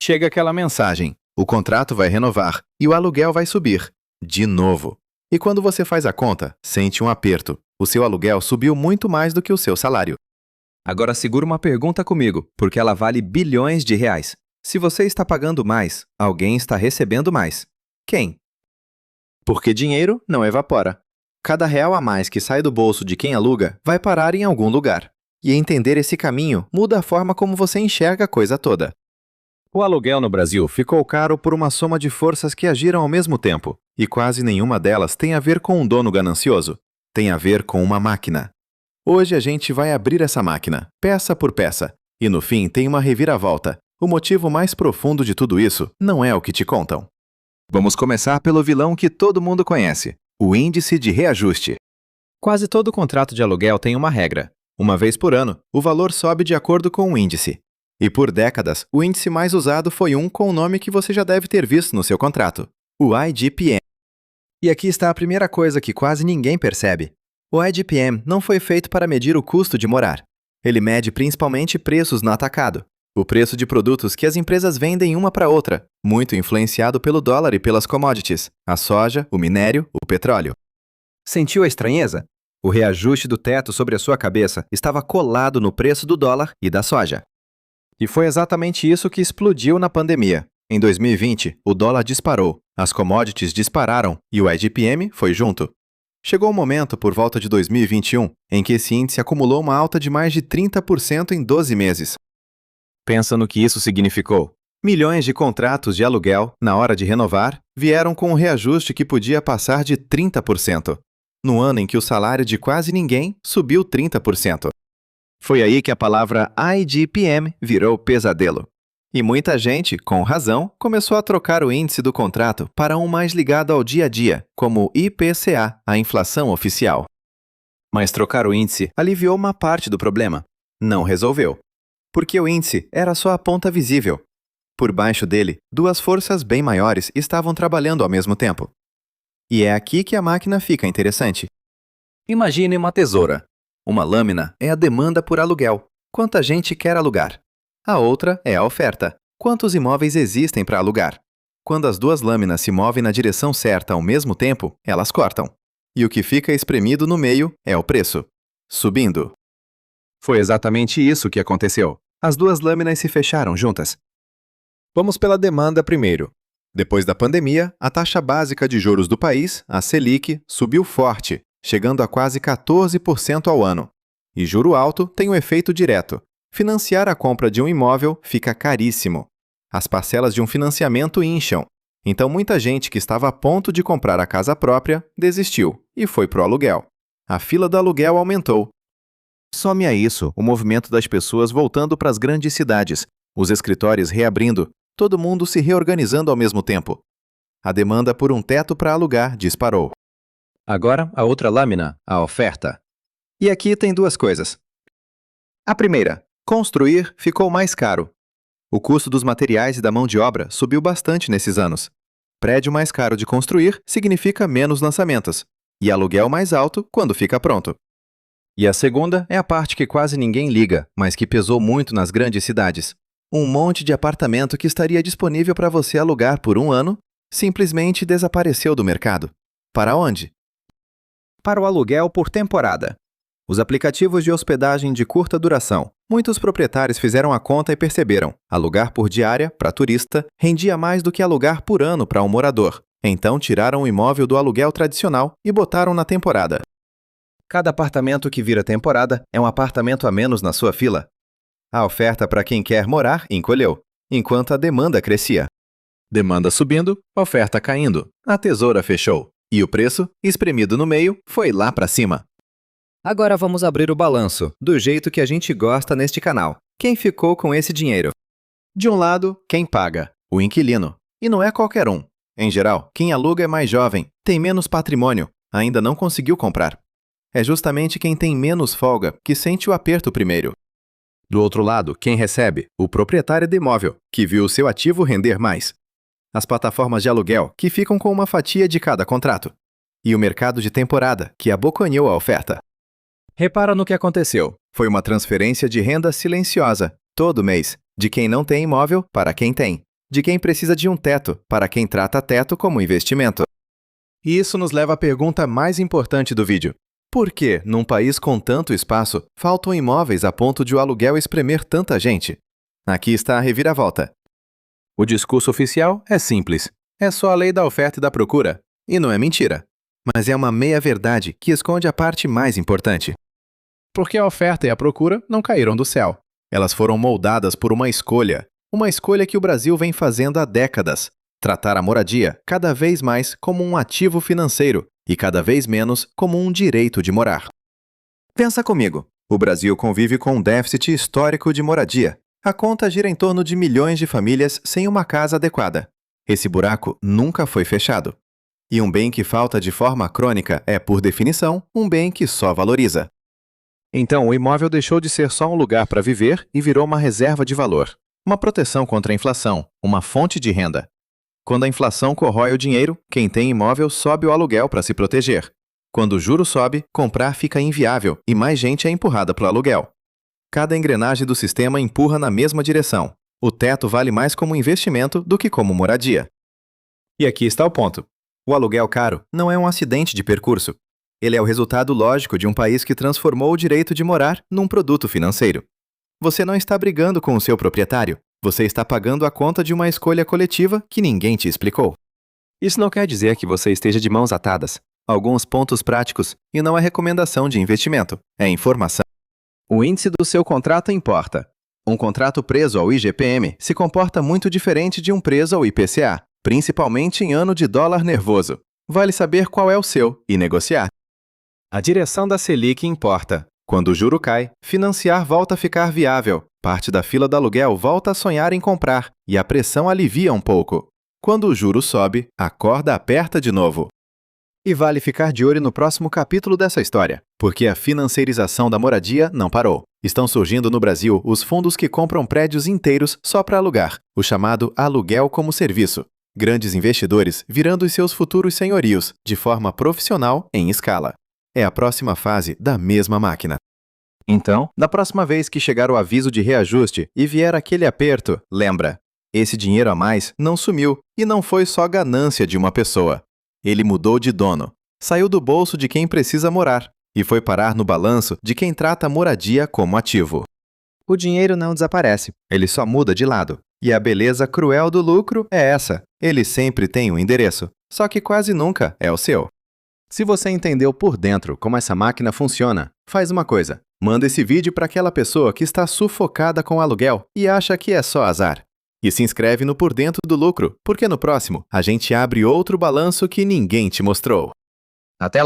Chega aquela mensagem: o contrato vai renovar e o aluguel vai subir. De novo. E quando você faz a conta, sente um aperto. O seu aluguel subiu muito mais do que o seu salário. Agora segura uma pergunta comigo, porque ela vale bilhões de reais. Se você está pagando mais, alguém está recebendo mais. Quem? Porque dinheiro não evapora. Cada real a mais que sai do bolso de quem aluga vai parar em algum lugar. E entender esse caminho muda a forma como você enxerga a coisa toda. O aluguel no Brasil ficou caro por uma soma de forças que agiram ao mesmo tempo, e quase nenhuma delas tem a ver com um dono ganancioso. Tem a ver com uma máquina. Hoje a gente vai abrir essa máquina, peça por peça, e no fim tem uma reviravolta. O motivo mais profundo de tudo isso não é o que te contam. Vamos começar pelo vilão que todo mundo conhece, o índice de reajuste. Quase todo contrato de aluguel tem uma regra. Uma vez por ano, o valor sobe de acordo com o índice. E por décadas, o índice mais usado foi um com o nome que você já deve ter visto no seu contrato, o IGPM. E aqui está a primeira coisa que quase ninguém percebe. O IGPM não foi feito para medir o custo de morar. Ele mede principalmente preços no atacado, o preço de produtos que as empresas vendem uma para outra, muito influenciado pelo dólar e pelas commodities, a soja, o minério, o petróleo. Sentiu a estranheza? O reajuste do teto sobre a sua cabeça estava colado no preço do dólar e da soja. E foi exatamente isso que explodiu na pandemia. Em 2020, o dólar disparou, as commodities dispararam e o IGPM foi junto. Chegou o momento, por volta de 2021, em que esse índice acumulou uma alta de mais de 30% em 12 meses. Pensa no que isso significou. Milhões de contratos de aluguel, na hora de renovar, vieram com um reajuste que podia passar de 30%. No ano em que o salário de quase ninguém subiu 30%. Foi aí que a palavra IGPM virou pesadelo. E muita gente, com razão, começou a trocar o índice do contrato para um mais ligado ao dia a dia, como o IPCA, a inflação oficial. Mas trocar o índice aliviou uma parte do problema. Não resolveu. Porque o índice era só a ponta visível. Por baixo dele, duas forças bem maiores estavam trabalhando ao mesmo tempo. E é aqui que a máquina fica interessante. Imagine uma tesoura. Uma lâmina é a demanda por aluguel. Quanta gente quer alugar? A outra é a oferta. Quantos imóveis existem para alugar? Quando as duas lâminas se movem na direção certa ao mesmo tempo, elas cortam. E o que fica espremido no meio é o preço, subindo. Foi exatamente isso que aconteceu. As duas lâminas se fecharam juntas. Vamos pela demanda primeiro. Depois da pandemia, a taxa básica de juros do país, a Selic, subiu forte, chegando a quase 14% ao ano. E juro alto tem um efeito direto. Financiar a compra de um imóvel fica caríssimo. As parcelas de um financiamento incham. Então muita gente que estava a ponto de comprar a casa própria desistiu e foi para o aluguel. A fila do aluguel aumentou. Some a isso o movimento das pessoas voltando para as grandes cidades, os escritórios reabrindo, todo mundo se reorganizando ao mesmo tempo. A demanda por um teto para alugar disparou. Agora, a outra lâmina, a oferta. E aqui tem duas coisas. A primeira, construir ficou mais caro. O custo dos materiais e da mão de obra subiu bastante nesses anos. Prédio mais caro de construir significa menos lançamentos, e aluguel mais alto quando fica pronto. E a segunda é a parte que quase ninguém liga, mas que pesou muito nas grandes cidades. Um monte de apartamento que estaria disponível para você alugar por um ano simplesmente desapareceu do mercado. Para onde? Para o aluguel por temporada. Os aplicativos de hospedagem de curta duração. Muitos proprietários fizeram a conta e perceberam: alugar por diária, para turista, rendia mais do que alugar por ano para um morador. Então tiraram o imóvel do aluguel tradicional e botaram na temporada. Cada apartamento que vira temporada é um apartamento a menos na sua fila. A oferta para quem quer morar encolheu, enquanto a demanda crescia. Demanda subindo, oferta caindo. A tesoura fechou. E o preço, espremido no meio, foi lá para cima. Agora vamos abrir o balanço, do jeito que a gente gosta neste canal. Quem ficou com esse dinheiro? De um lado, quem paga? O inquilino. E não é qualquer um. Em geral, quem aluga é mais jovem, tem menos patrimônio, ainda não conseguiu comprar. É justamente quem tem menos folga que sente o aperto primeiro. Do outro lado, quem recebe? O proprietário do imóvel, que viu o seu ativo render mais. As plataformas de aluguel, que ficam com uma fatia de cada contrato. E o mercado de temporada, que abocanhou a oferta. Repara no que aconteceu. Foi uma transferência de renda silenciosa, todo mês, de quem não tem imóvel para quem tem. de quem precisa de um teto, para quem trata teto como investimento. E isso nos leva à pergunta mais importante do vídeo. Por que, num país com tanto espaço, faltam imóveis a ponto de o aluguel espremer tanta gente? Aqui está a reviravolta. O discurso oficial é simples. É só a lei da oferta e da procura. E não é mentira. Mas é uma meia-verdade que esconde a parte mais importante. Porque a oferta e a procura não caíram do céu. Elas foram moldadas por uma escolha que o Brasil vem fazendo há décadas. Tratar a moradia cada vez mais como um ativo financeiro e cada vez menos como um direito de morar. Pensa comigo. O Brasil convive com um déficit histórico de moradia. A conta gira em torno de milhões de famílias sem uma casa adequada. Esse buraco nunca foi fechado. E um bem que falta de forma crônica é, por definição, um bem que só valoriza. Então, o imóvel deixou de ser só um lugar para viver e virou uma reserva de valor, uma proteção contra a inflação, uma fonte de renda. Quando a inflação corrói o dinheiro, quem tem imóvel sobe o aluguel para se proteger. Quando o juro sobe, comprar fica inviável e mais gente é empurrada para o aluguel. Cada engrenagem do sistema empurra na mesma direção. O teto vale mais como investimento do que como moradia. E aqui está o ponto. O aluguel caro não é um acidente de percurso. Ele é o resultado lógico de um país que transformou o direito de morar num produto financeiro. Você não está brigando com o seu proprietário. Você está pagando a conta de uma escolha coletiva que ninguém te explicou. Isso não quer dizer que você esteja de mãos atadas. Alguns pontos práticos, e não é recomendação de investimento, é informação. O índice do seu contrato importa. Um contrato preso ao IGPM se comporta muito diferente de um preso ao IPCA, principalmente em ano de dólar nervoso. Vale saber qual é o seu e negociar. A direção da Selic importa. Quando o juro cai, financiar volta a ficar viável. Parte da fila do aluguel volta a sonhar em comprar e a pressão alivia um pouco. Quando o juro sobe, a corda aperta de novo. E vale ficar de olho no próximo capítulo dessa história, porque a financiarização da moradia não parou. Estão surgindo no Brasil os fundos que compram prédios inteiros só para alugar, o chamado aluguel como serviço. Grandes investidores virando os seus futuros senhorios, de forma profissional em escala. É a próxima fase da mesma máquina. Então, na próxima vez que chegar o aviso de reajuste e vier aquele aperto, lembra, esse dinheiro a mais não sumiu e não foi só ganância de uma pessoa. Ele mudou de dono, saiu do bolso de quem precisa morar e foi parar no balanço de quem trata a moradia como ativo. O dinheiro não desaparece, ele só muda de lado. E a beleza cruel do lucro é essa, ele sempre tem um endereço, só que quase nunca é o seu. Se você entendeu por dentro como essa máquina funciona, faz uma coisa. Manda esse vídeo para aquela pessoa que está sufocada com o aluguel e acha que é só azar. E se inscreve no Por Dentro do Lucro, porque no próximo a gente abre outro balanço que ninguém te mostrou. Até lá!